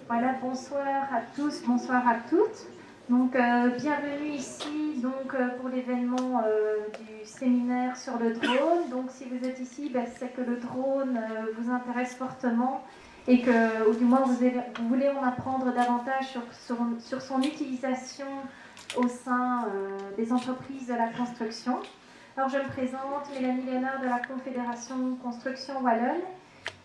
Voilà, bonsoir à tous, bonsoir à toutes. Donc, bienvenue ici pour l'événement du séminaire sur le drone. Donc, si vous êtes ici, c'est que le drone vous intéresse fortement et que, ou du moins, vous voulez en apprendre davantage sur son utilisation au sein des entreprises de la construction. Alors, je me présente, Mélanie Léonard de la Confédération Construction Wallonne.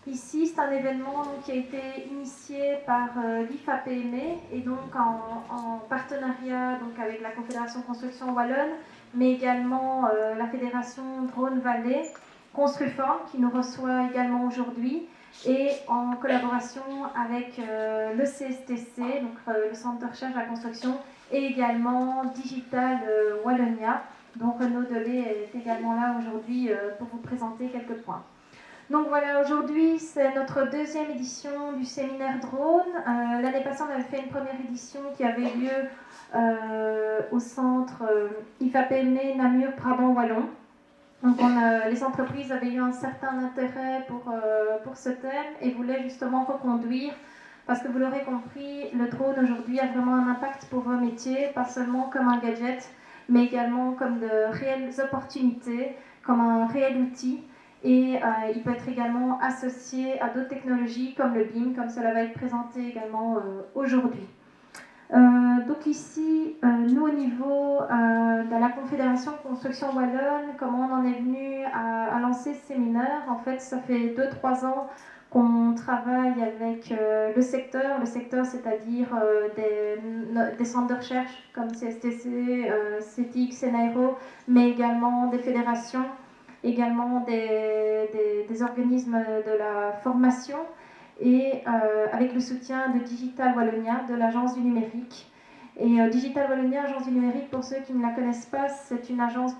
Ici, c'est un événement qui a été initié par l'IFAPME et donc en partenariat avec la Confédération Construction Wallonne, mais également la Fédération Drone Vallée, Construform qui nous reçoit également aujourd'hui, et en collaboration avec le CSTC, donc le Centre de recherche de la construction, et également Digital Wallonia. Donc Renaud Delay est également là aujourd'hui pour vous présenter quelques points. Donc voilà, aujourd'hui c'est notre deuxième édition du séminaire drone. L'année passée on avait fait une première édition qui avait lieu au centre IFAPME Namur Brabant Wallon. Donc les entreprises avaient eu un certain intérêt pour ce thème et voulaient justement reconduire, parce que vous l'aurez compris, le drone aujourd'hui a vraiment un impact pour vos métiers, pas seulement comme un gadget, mais également comme de réelles opportunités, comme un réel outil. Et il peut être également associé à d'autres technologies comme le BIM, comme cela va être présenté également aujourd'hui. Donc ici, nous au niveau de la Confédération Construction Wallonne, comment on en est venu à lancer ce séminaire? En fait, ça fait 2-3 ans qu'on travaille avec le secteur c'est-à-dire des centres de recherche comme CSTC, CETIX, Enairo, mais également des fédérations, également des organismes de la formation, et avec le soutien de Digital Wallonia, de l'agence du numérique. Et Digital Wallonia, agence du numérique, pour ceux qui ne la connaissent pas, c'est une agence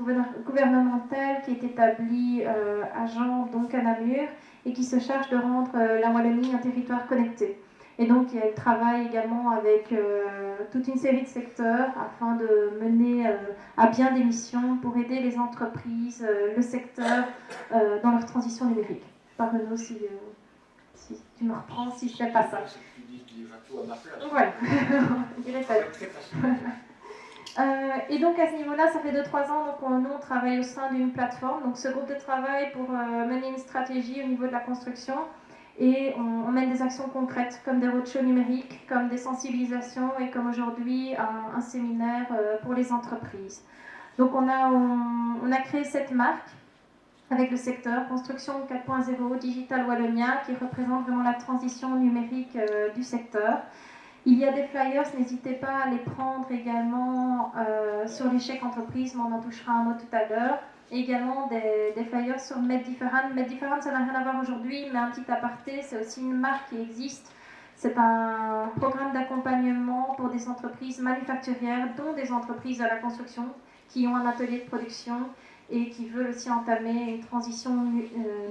gouvernementale qui est établie à Gand, donc à Namur, et qui se charge de rendre la Wallonie un territoire connecté. Et donc, elle travaille également avec toute une série de secteurs afin de mener à bien des missions pour aider les entreprises, le secteur, dans leur transition numérique. Pardonne-nous si tu me reprends, si je ne fais pas ça. Tu dis déjà tout à ma place. Voilà, je dirais pas. Très facile. Et donc à ce niveau-là, ça fait 2-3 ans donc nous on travaille au sein d'une plateforme, donc ce groupe de travail pour mener une stratégie au niveau de la construction, et on mène des actions concrètes comme des roadshows numériques, comme des sensibilisations et comme aujourd'hui un séminaire pour les entreprises. Donc on a créé cette marque avec le secteur Construction 4.0 Digital Wallonia qui représente vraiment la transition numérique du secteur. Il y a des flyers, n'hésitez pas à les prendre également sur l'échec entreprise, mais on en touchera un mot tout à l'heure. Et également des flyers sur Medifferent. Medifferent, ça n'a rien à voir aujourd'hui, mais un petit aparté, c'est aussi une marque qui existe. C'est un programme d'accompagnement pour des entreprises manufacturières, dont des entreprises de la construction, qui ont un atelier de production et qui veulent aussi entamer une transition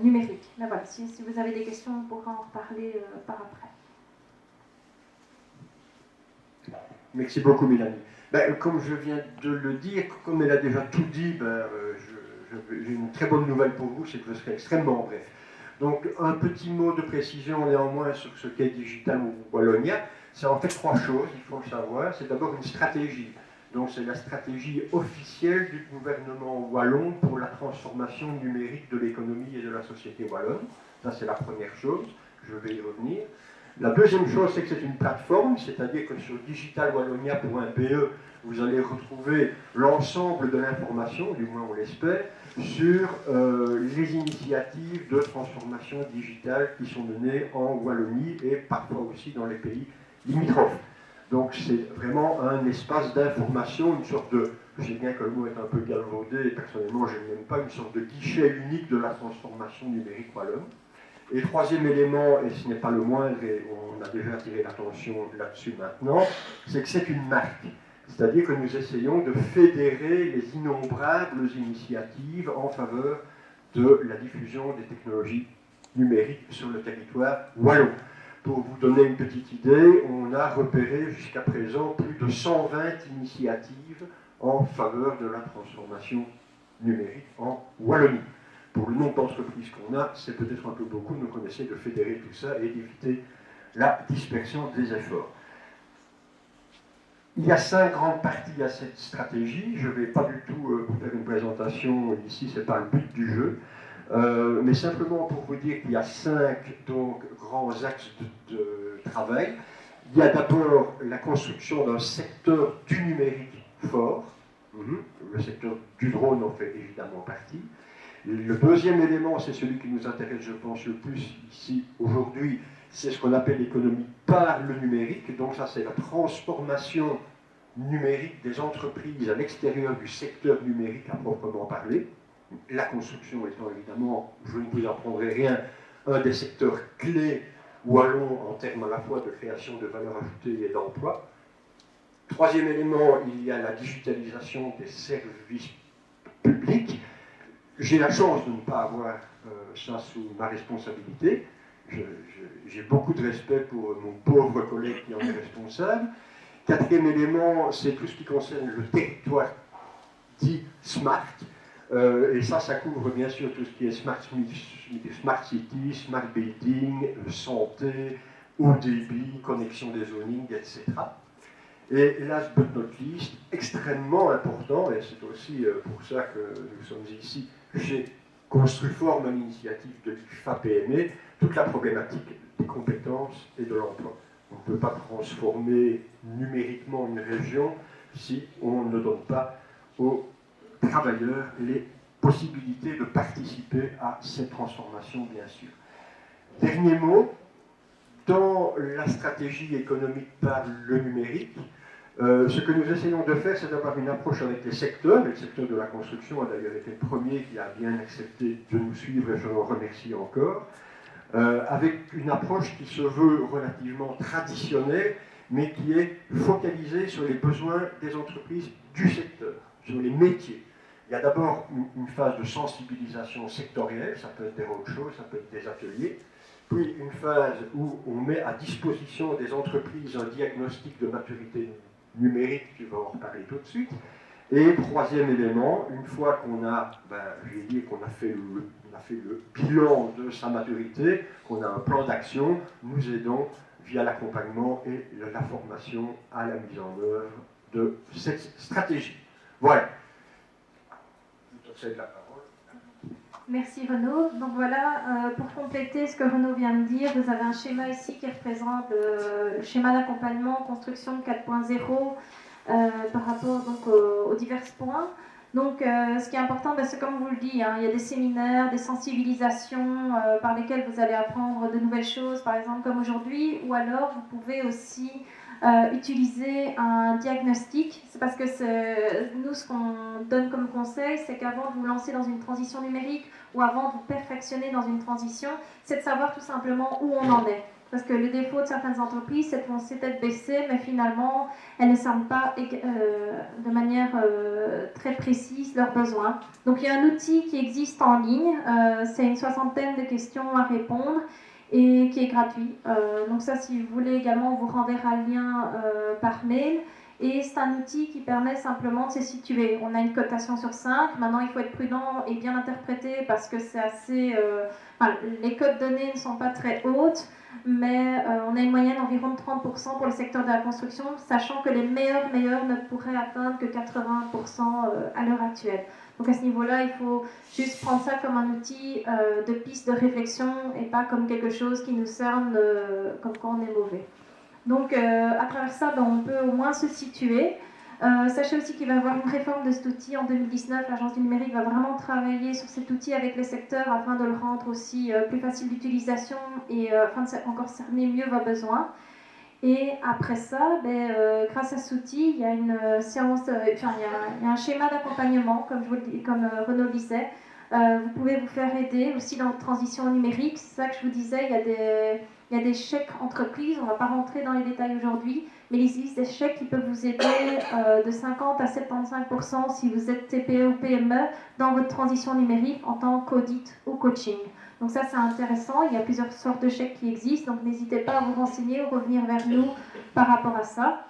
numérique. Mais voilà, si vous avez des questions, on pourra en reparler par après. Merci beaucoup, Mélanie. Comme je viens de le dire, comme elle a déjà tout dit, j'ai une très bonne nouvelle pour vous, c'est que je serai extrêmement bref. Donc, un petit mot de précision néanmoins sur ce qu'est Digital Wallonia. C'est en fait 3 choses, il faut le savoir. C'est d'abord une stratégie. Donc, c'est la stratégie officielle du gouvernement wallon pour la transformation numérique de l'économie et de la société wallonne. Ça, c'est la première chose. Je vais y revenir. La deuxième chose, c'est que c'est une plateforme, c'est-à-dire que sur digitalwallonia.be, vous allez retrouver l'ensemble de l'information, du moins on l'espère, sur les initiatives de transformation digitale qui sont menées en Wallonie et parfois aussi dans les pays limitrophes. Donc c'est vraiment un espace d'information, une sorte de, je sais bien que le mot est un peu galvaudé, et personnellement je n'aime pas, une sorte de guichet unique de la transformation numérique wallonne. Et troisième élément, et ce n'est pas le moindre, et on a déjà attiré l'attention là-dessus maintenant, c'est que c'est une marque. C'est-à-dire que nous essayons de fédérer les innombrables initiatives en faveur de la diffusion des technologies numériques sur le territoire wallon. Pour vous donner une petite idée, on a repéré jusqu'à présent plus de 120 initiatives en faveur de la transformation numérique en Wallonie. Pour le nombre d'entreprises qu'on a, c'est peut-être un peu beaucoup, donc on essaie de fédérer tout ça et d'éviter la dispersion des efforts. Il y a 5 grandes parties à cette stratégie. Je ne vais pas du tout vous faire une présentation ici, ce n'est pas le but du jeu. Mais simplement pour vous dire qu'il y a 5 donc, grands axes de travail. Il y a d'abord la construction d'un secteur du numérique fort. Le secteur du drone en fait évidemment partie. Le deuxième élément, c'est celui qui nous intéresse, je pense, le plus ici aujourd'hui, c'est ce qu'on appelle l'économie par le numérique. Donc ça, c'est la transformation numérique des entreprises à l'extérieur du secteur numérique à proprement parler. La construction étant évidemment, je ne vous apprendrai rien, un des secteurs clés où allons en termes à la fois de création de valeur ajoutée et d'emploi. Troisième élément, il y a la digitalisation des services publics. J'ai la chance de ne pas avoir ça sous ma responsabilité. J'ai beaucoup de respect pour mon pauvre collègue qui en est responsable. Quatrième élément, c'est tout ce qui concerne le territoire dit smart. Et ça couvre bien sûr tout ce qui est smart city, smart building, santé, haut débit, connexion des zonings, etc. Et last but not least, extrêmement important, et c'est aussi pour ça que nous sommes ici, j'ai Construform à l'initiative de l'IFA-PME, toute la problématique des compétences et de l'emploi. On ne peut pas transformer numériquement une région si on ne donne pas aux travailleurs les possibilités de participer à cette transformation, bien sûr. Dernier mot, dans la stratégie économique par le numérique, ce que nous essayons de faire, c'est d'avoir une approche avec les secteurs, et le secteur de la construction a d'ailleurs été le premier qui a bien accepté de nous suivre, et je l'en remercie encore, avec une approche qui se veut relativement traditionnelle, mais qui est focalisée sur les besoins des entreprises du secteur, sur les métiers. Il y a d'abord une phase de sensibilisation sectorielle, ça peut être des roadshows, ça peut être des ateliers, puis une phase où on met à disposition des entreprises un diagnostic de maturité numérique, tu vas en reparler tout de suite. Et troisième élément, une fois qu'on a, qu'on a fait le bilan de sa maturité, qu'on a un plan d'action, nous aidons via l'accompagnement et la formation à la mise en œuvre de cette stratégie. Voilà. Je te cède la parole. Merci Renaud. Donc voilà, pour compléter ce que Renaud vient de dire, vous avez un schéma ici qui représente le schéma d'accompagnement construction 4.0 par rapport donc, aux divers points. Donc ce qui est important, c'est comme vous le dites, il y a des séminaires, des sensibilisations par lesquelles vous allez apprendre de nouvelles choses, par exemple comme aujourd'hui, ou alors vous pouvez aussi utiliser un diagnostic. C'est parce que nous, ce qu'on donne comme conseil, c'est qu'avant de vous lancer dans une transition numérique ou avant de vous perfectionner dans une transition, c'est de savoir tout simplement où on en est. Parce que le défaut de certaines entreprises, c'est qu'elles vont tête baissée, mais finalement, elles ne savent pas de manière très précise leurs besoins. Donc il y a un outil qui existe en ligne, c'est une 60aine de questions à répondre, et qui est gratuit. Donc ça, si vous voulez également, on vous renverra le lien par mail. Et c'est un outil qui permet simplement de se situer. On a une cotation sur 5. Maintenant, il faut être prudent et bien interpréter parce que c'est assez... les codes données ne sont pas très hautes, mais on a une moyenne d'environ 30% pour le secteur de la construction, sachant que les meilleurs ne pourraient atteindre que 80% à l'heure actuelle. Donc à ce niveau-là, il faut juste prendre ça comme un outil de piste de réflexion et pas comme quelque chose qui nous cerne comme quand on est mauvais. Donc à travers ça, on peut au moins se situer. Sachez aussi qu'il va y avoir une réforme de cet outil en 2019. L'Agence du numérique va vraiment travailler sur cet outil avec les secteurs afin de le rendre aussi plus facile d'utilisation et afin de encore cerner mieux vos besoins. Et après ça, grâce à cet outil, il y a une séance, il y a un schéma d'accompagnement, comme Renaud disait. Vous pouvez vous faire aider aussi dans votre transition numérique. C'est ça que je vous disais, il y a des chèques entreprises, on ne va pas rentrer dans les détails aujourd'hui, mais il existe des chèques qui peuvent vous aider de 50 à 75% si vous êtes TPE ou PME dans votre transition numérique en tant qu'audit ou coaching. Donc ça, c'est intéressant. Il y a plusieurs sortes de chèques qui existent, donc n'hésitez pas à vous renseigner ou revenir vers nous par rapport à ça.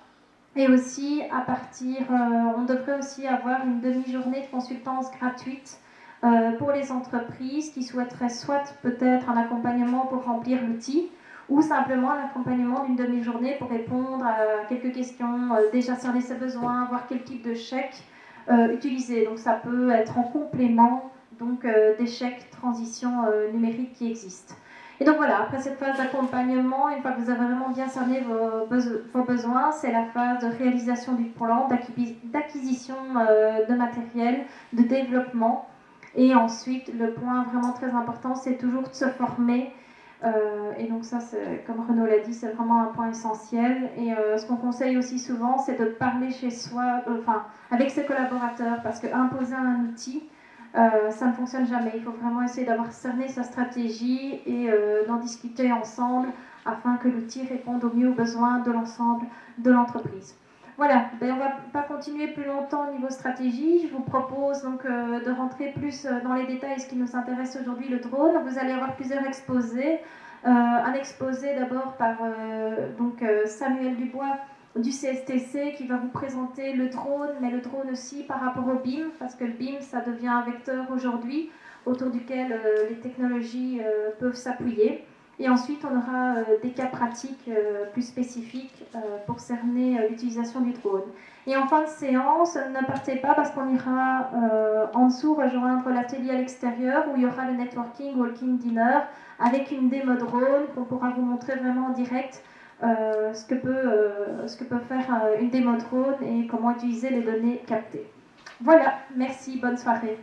Et aussi, on devrait aussi avoir une demi-journée de consultance gratuite pour les entreprises qui souhaiteraient soit peut-être un accompagnement pour remplir l'outil, ou simplement un accompagnement d'une demi-journée pour répondre à quelques questions, déjà cerner ses besoins, voir quel type de chèque utiliser. Donc ça peut être en complément donc, des chèques transition numérique qui existent. Et donc voilà, après cette phase d'accompagnement, une fois que vous avez vraiment bien cerné vos besoins, c'est la phase de réalisation du plan, d'acquisition de matériel, de développement. Et ensuite, le point vraiment très important, c'est toujours de se former. Et donc ça, comme Renaud l'a dit, c'est vraiment un point essentiel. Et ce qu'on conseille aussi souvent, c'est de parler chez soi, avec ses collaborateurs, parce qu'imposer un outil, ça ne fonctionne jamais. Il faut vraiment essayer d'avoir cerné sa stratégie et d'en discuter ensemble afin que l'outil réponde au mieux aux besoins de l'ensemble de l'entreprise. Voilà, on ne va pas continuer plus longtemps au niveau stratégie. Je vous propose donc de rentrer plus dans les détails, ce qui nous intéresse aujourd'hui, le drone. Vous allez avoir plusieurs exposés. Un exposé d'abord par Samuel Dubois du CSTC qui va vous présenter le drone, mais le drone aussi par rapport au BIM, parce que le BIM, ça devient un vecteur aujourd'hui autour duquel les technologies peuvent s'appuyer. Et ensuite, on aura des cas pratiques plus spécifiques pour cerner l'utilisation du drone. Et en fin de séance, ne partez pas parce qu'on ira en dessous rejoindre l'atelier à l'extérieur où il y aura le networking, walking dinner avec une démo drone qu'on pourra vous montrer vraiment en direct ce que peut faire une démo drone et comment utiliser les données captées. Voilà, merci, bonne soirée.